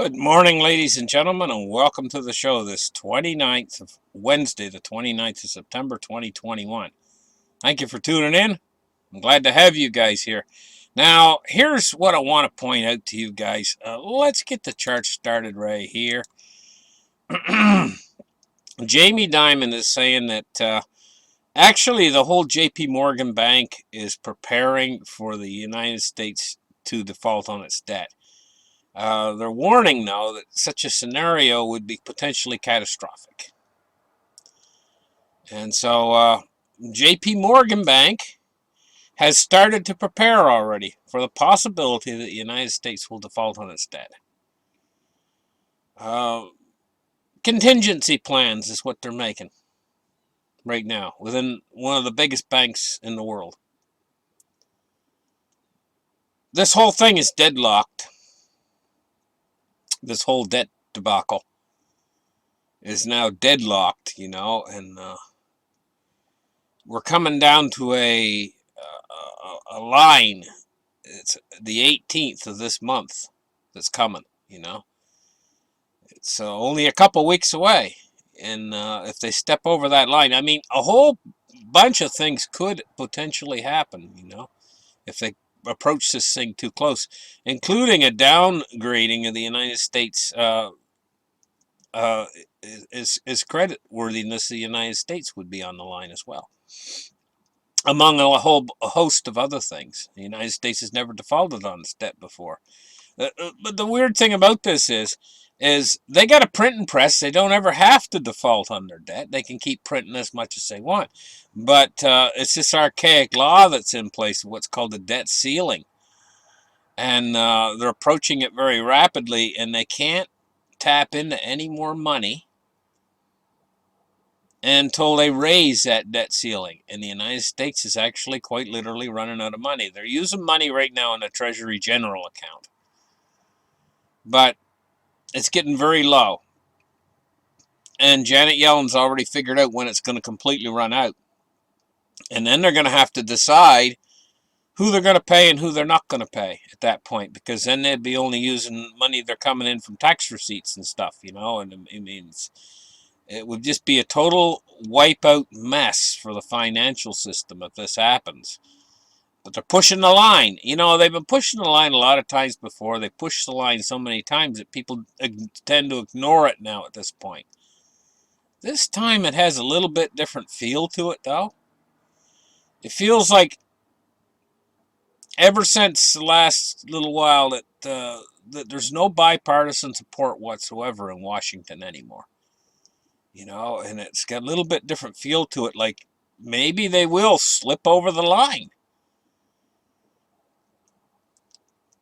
Good morning, ladies and gentlemen, and welcome to the show this Wednesday, the 29th of September, 2021. Thank you for tuning in. I'm glad to have you guys here. Now, here's what I want to point out to you guys. Let's get the chart started right here. Jamie Dimon is saying that actually the whole JP Morgan Bank is preparing for the United States to default on its debt. They're warning, though, that such a scenario would be potentially catastrophic. And so JP Morgan Bank has started to prepare already for the possibility that the United States will default on its debt. Contingency plans is what they're making right now within one of the biggest banks in the world. This whole thing is deadlocked. This whole debt debacle is now deadlocked, and we're coming down to a line. It's the 18th of this month that's coming, It's only a couple weeks away. And if they step over that line, I mean, a whole bunch of things could potentially happen, if they approach this thing too close, including a downgrading of the United States is credit worthiness of the United States would be on the line as well, among a host of other things. The United States has never defaulted on its debt before. But the weird thing about this is they got a printing press. They don't ever have to default on their debt. They can keep printing as much as they want. But it's this archaic law that's in place, what's called a debt ceiling. And they're approaching it very rapidly, and they can't tap into any more money until they raise that debt ceiling. And the United States is actually quite literally running out of money. They're using money right now in the Treasury General account, but it's getting very low. And Janet Yellen's already figured out when it's going to completely run out. And then they're going to have to decide who they're going to pay and who they're not going to pay at that point, because then they'd be only using money they're coming in from tax receipts and stuff, and it means it would just be a total wipeout mess for the financial system if this happens. But they're pushing the line. They've been pushing the line a lot of times before. They pushed the line so many times that people tend to ignore it now at this point. This time it has a little bit different feel to it, though. It feels like ever since the last little while that there's no bipartisan support whatsoever in Washington anymore. And it's got a little bit different feel to it, like maybe they will slip over the line.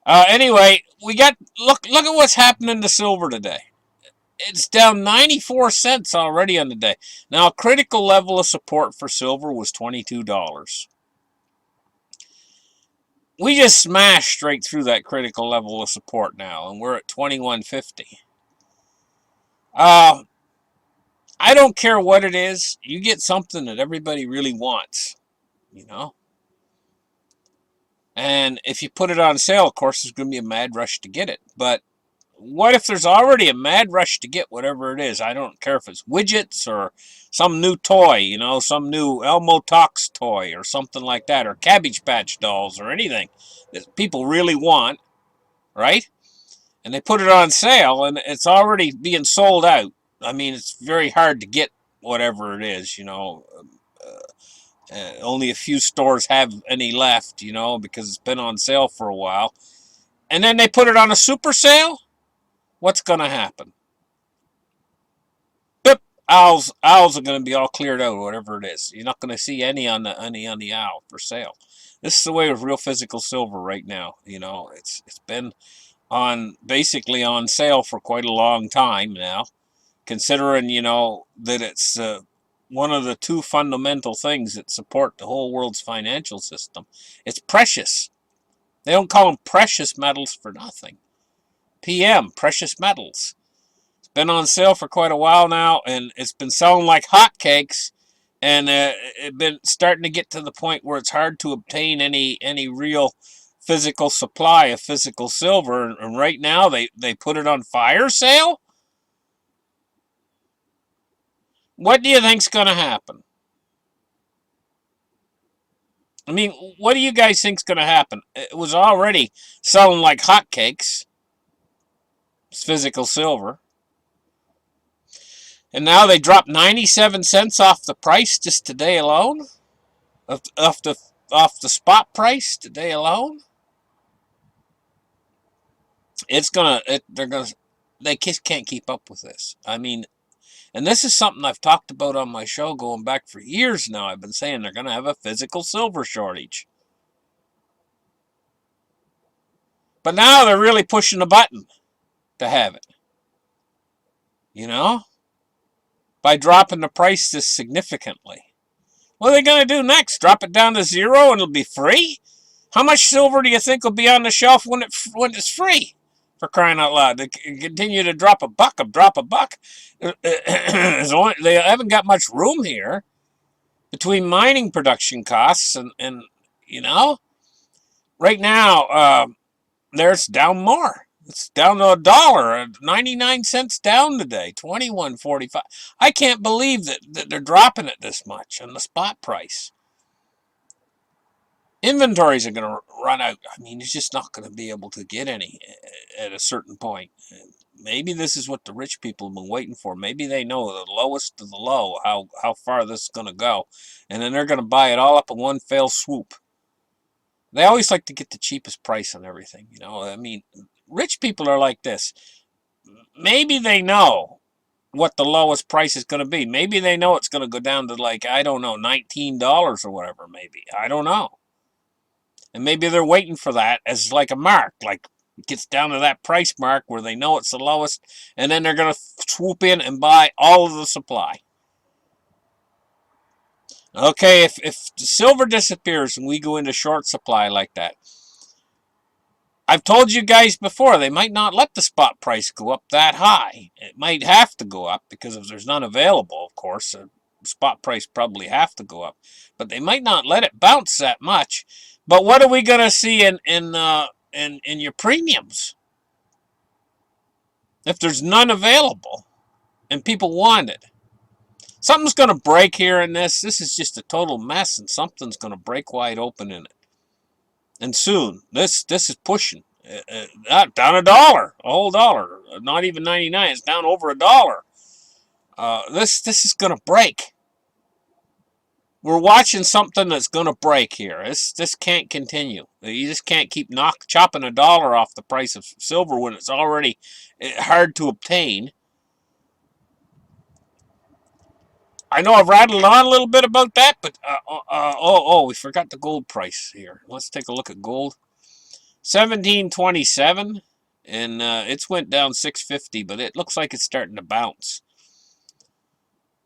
Anyway, look at what's happening to silver today. It's down 94 cents already on the day. Now, a critical level of support for silver was $22. We just smashed straight through that critical level of support now, and we're at $21.50. I don't care what it is. You get something that everybody really wants, And if you put it on sale, of course, there's going to be a mad rush to get it. But what if there's already a mad rush to get whatever it is? I don't care if it's widgets or some new toy, some new Elmo Talks toy or something like that, or Cabbage Patch dolls or anything that people really want, right? And they put it on sale, and it's already being sold out. I mean, it's very hard to get whatever it is, only a few stores have any left, because it's been on sale for a while. And then they put it on a super sale. What's going to happen? Bip, owls are going to be all cleared out, whatever it is. You're not going to see any on the owl for sale. This is the way with real physical silver right now. It's been basically on sale for quite a long time now, considering, that it's one of the two fundamental things that support the whole world's financial system. It's precious. They don't call them precious metals for nothing. PM, precious metals. It's been on sale for quite a while now, and it's been selling like hotcakes, and it's been starting to get to the point where it's hard to obtain any real physical supply of physical silver, and right now they put it on fire sale? What do you think's going to happen? I mean, what do you guys think's going to happen? It was already selling like hotcakes. It's physical silver. And now they dropped 97 cents off the price just today alone? Off the spot price today alone? They just can't keep up with this. I mean, and this is something I've talked about on my show going back for years now. I've been saying they're going to have a physical silver shortage. But now they're really pushing a button to have it. You know? By dropping the price this significantly. What are they going to do next? Drop it down to zero and it'll be free? How much silver do you think will be on the shelf when it's free? For crying out loud. They continue to drop a buck. They haven't got much room here between mining production costs and you know, right now, there's down more. It's down to $1, 99 cents down today, 21.45. I can't believe that they're dropping it this much on the spot price. Inventories are going to run out. I mean, it's just not going to be able to get any at a certain point. Maybe this is what the rich people have been waiting for. Maybe they know the lowest of the low, how far this is going to go. And then they're going to buy it all up in one fell swoop. They always like to get the cheapest price on everything. You know, I mean, rich people are like this. Maybe they know what the lowest price is going to be. Maybe they know it's going to go down to like, I don't know, $19 or whatever, maybe. I don't know. And maybe they're waiting for that as like a mark, like it gets down to that price mark where they know it's the lowest, and then they're going to swoop in and buy all of the supply. Okay, if the silver disappears and we go into short supply like that, I've told you guys before, they might not let the spot price go up that high. It might have to go up because if there's none available, of course, the spot price probably have to go up. But they might not let it bounce that much. But what are we going to see in your premiums if there's none available and people want it? Something's going to break here in this. This is just a total mess, and something's going to break wide open in it. And soon, this is pushing. Down $1, a whole dollar, not even 99. It's down over $1. This is going to break. We're watching something that's going to break here. This can't continue. You just can't keep chopping $1 off the price of silver when it's already hard to obtain. I know I've rattled on a little bit about that, but we forgot the gold price here. Let's take a look at gold. 1727, and it's went down 650, but it looks like it's starting to bounce.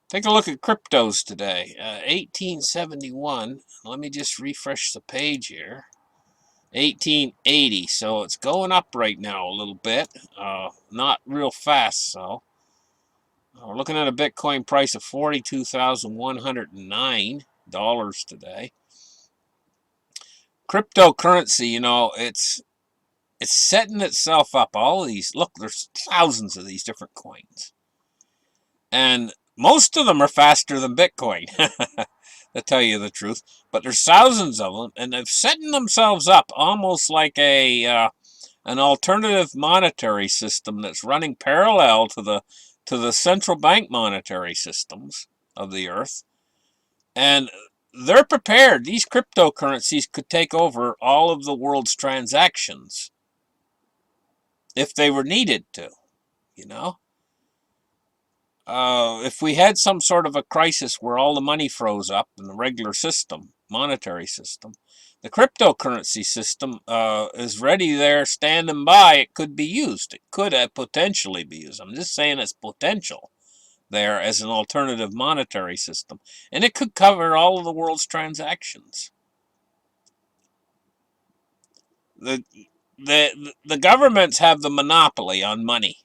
Take a look at cryptos today. 1871. Let me just refresh the page here. 1880. So it's going up right now a little bit. Not real fast, so. We're looking at a Bitcoin price of $42,109 today. Cryptocurrency, you know, it's setting itself up. All of these, look, there's thousands of these different coins. And most of them are faster than Bitcoin, to tell you the truth. But there's thousands of them, and they've setting themselves up almost like an alternative monetary system that's running parallel to the central bank monetary systems of the earth. And they're prepared. These cryptocurrencies could take over all of the world's transactions if they were needed to, you know. If we had some sort of a crisis where all the money froze up in the regular system, monetary system, the cryptocurrency system is ready there, standing by. It could be used. It could potentially be used. I'm just saying it's potential there as an alternative monetary system. And it could cover all of the world's transactions. The governments have the monopoly on money.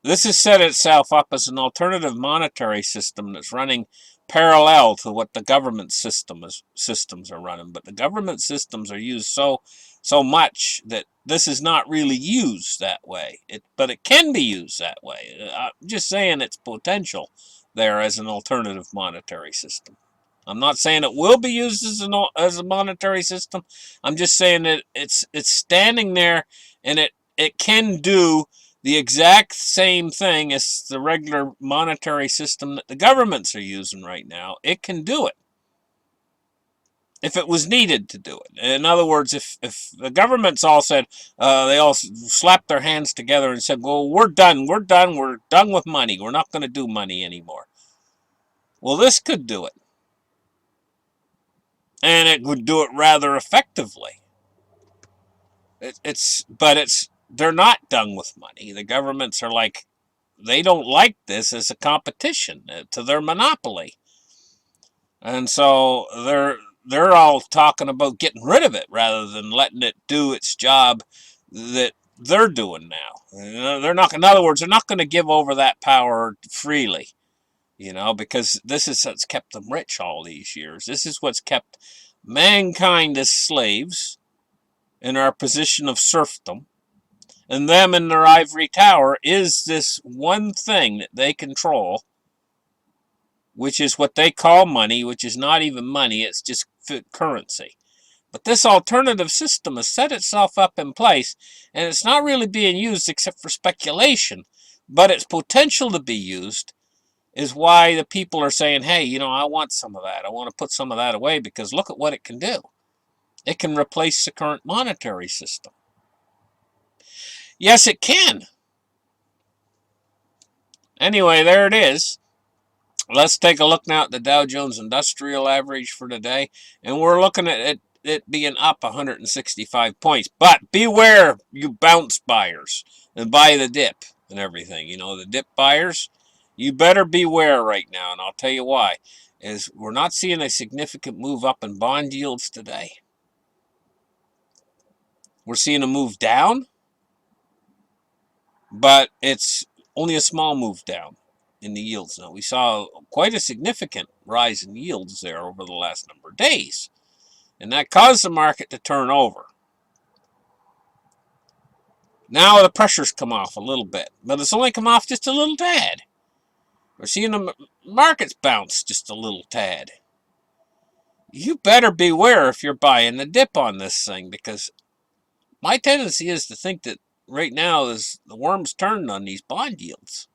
This has set itself up as an alternative monetary system that's running parallel to what the government systems are running. But the government systems are used so much that this is not really used that way. But it can be used that way. I'm just saying its potential there as an alternative monetary system. I'm not saying it will be used as a monetary system. I'm just saying that it's standing there, and it can do the exact same thing as the regular monetary system that the governments are using right now. It can do it if it was needed to do it. In other words, if the governments all said, they all slapped their hands together and said, well, we're done with money, we're not going to do money anymore. Well, this could do it, and it would do it rather effectively. But they're not done with money. The governments are like, they don't like this as a competition to their monopoly, and so they're all talking about getting rid of it rather than letting it do its job that they're doing now. They're not. In other words, they're not going to give over that power freely. Because this is what's kept them rich all these years. This is what's kept mankind as slaves in our position of serfdom, and them in their ivory tower is this one thing that they control, which is what they call money, which is not even money, it's just currency. But this alternative system has set itself up in place, and it's not really being used except for speculation, but its potential to be used is why the people are saying, hey, I want some of that. I want to put some of that away because look at what it can do. It can replace the current monetary system. Yes, it can. Anyway, there it is. Let's take a look now at the Dow Jones Industrial Average for today, and we're looking at it being up 165 points. But beware, you bounce buyers, and buy the dip and everything. The dip buyers, you better beware right now, and I'll tell you why. Is we're not seeing a significant move up in bond yields today. We're seeing a move down, but it's only a small move down in the yields now. We saw quite a significant rise in yields there over the last number of days, and that caused the market to turn over. Now the pressure's come off a little bit, but it's only come off just a little tad. We're seeing the markets bounce just a little tad. You better beware if you're buying the dip on this thing, because my tendency is to think that right now is the worm's turned on these bond yields.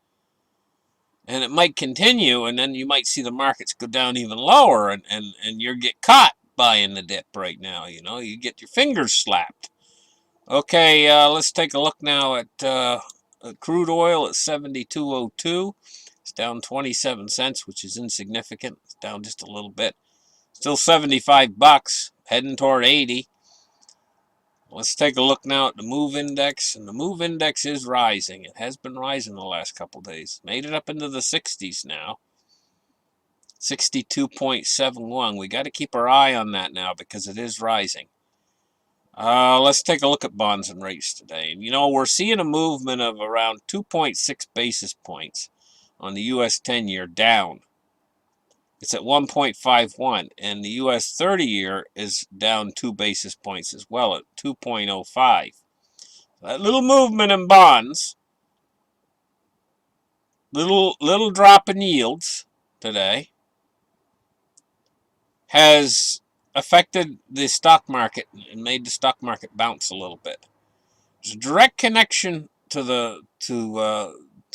And it might continue, and then you might see the markets go down even lower, and you get caught buying the dip right now. You get your fingers slapped. Okay, let's take a look now at crude oil at 72.02. It's down 27 cents, which is insignificant. It's down just a little bit. Still 75 bucks, heading toward 80. Let's take a look now at the MOVE index, and the MOVE index is rising. It has been rising the last couple days. Made it up into the 60s now. 62.71. We got to keep our eye on that now because it is rising. Let's take a look at bonds and rates today. And we're seeing a movement of around 2.6 basis points on the U.S. 10-year down. It's at 1.51, and the U.S. 30-year is down 2 basis points as well at 2.05. That little movement in bonds, little drop in yields today, has affected the stock market and made the stock market bounce a little bit. There's a direct connection to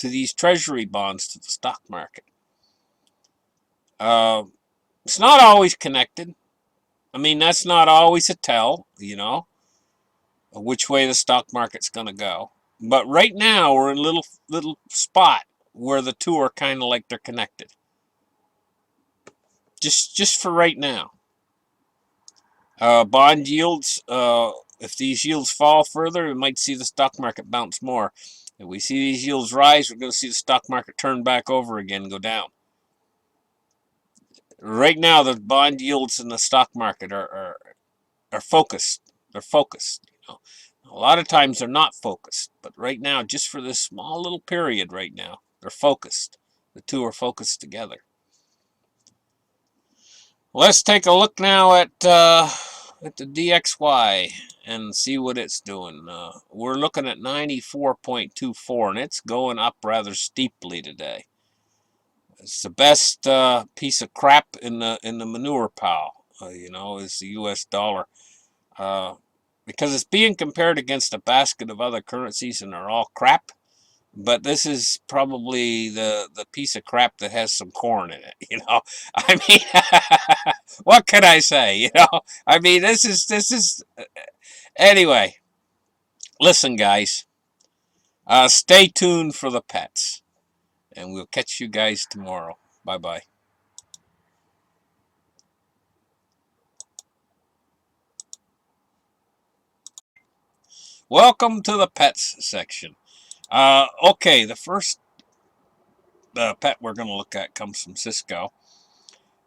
these treasury bonds to the stock market. It's not always connected. I mean, that's not always a tell, which way the stock market's going to go. But right now, we're in a little spot where the two are kind of like they're connected. Just for right now. Bond yields, if these yields fall further, we might see the stock market bounce more. If we see these yields rise, we're going to see the stock market turn back over again and go down. Right now, the bond yields in the stock market are focused. They're focused. A lot of times they're not focused, but right now, just for this small little period right now, they're focused. The two are focused together. Let's take a look now at the DXY and see what it's doing. We're looking at 94.24, and it's going up rather steeply today. It's the best piece of crap in the manure pile. Is the U.S. dollar, because it's being compared against a basket of other currencies, and they're all crap. But this is probably the piece of crap that has some corn in it. I mean, what can I say? I mean, this is anyway. Listen, guys, stay tuned for the pets, and we'll catch you guys tomorrow. Bye bye. Welcome to the pets section. Okay, the first pet we're going to look at comes from Cisco,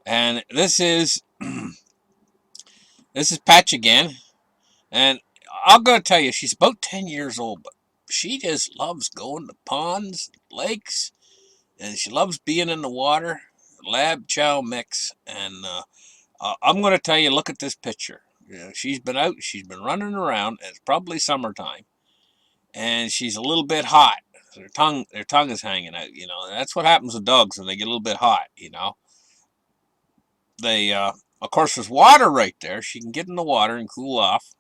and this is Patch again. And I'm going to tell you, she's about 10 years old, but she just loves going to ponds, lakes, and she loves being in the water. Lab chow mix. And I'm going to tell you, look at this picture. She's been out, she's been running around. It's probably summertime, and she's a little bit hot. Their tongue is hanging out. That's what happens with dogs when they get a little bit hot. They, of course, there's water right there. She can get in the water and cool off.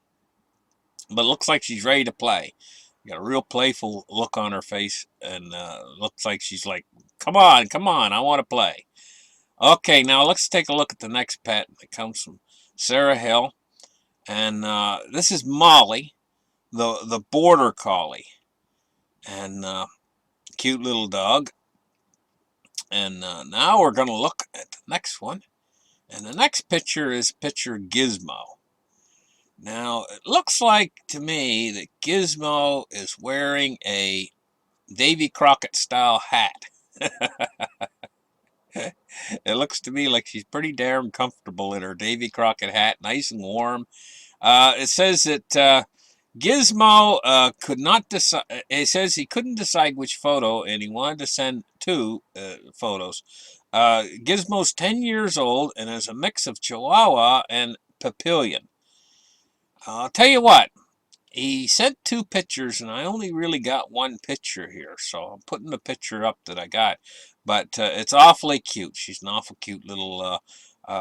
But it looks like she's ready to play. Got a real playful look on her face, and looks like she's like, come on, I want to play. Okay, now let's take a look at the next pet. It comes from Sarah Hill, and this is Molly, the border collie, and cute little dog. And now we're going to look at the next one, and the next picture is picture Gizmo. Now, it looks like to me that Gizmo is wearing a Davy Crockett style hat. It looks to me like she's pretty damn comfortable in her Davy Crockett hat, nice and warm. It says that Gizmo could not decide. It says he couldn't decide which photo, and he wanted to send two photos. Gizmo's 10 years old and is a mix of Chihuahua and Papillion. I'll tell you what, he sent two pictures, and I only really got one picture here, so I'm putting the picture up that I got. But it's awfully cute. She's an awful cute little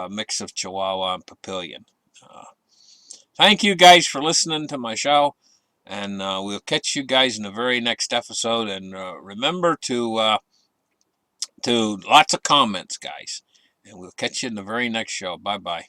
mix of Chihuahua and Papillion. Thank you guys for listening to my show, and we'll catch you guys in the very next episode. And remember to lots of comments, guys, and we'll catch you in the very next show. Bye bye.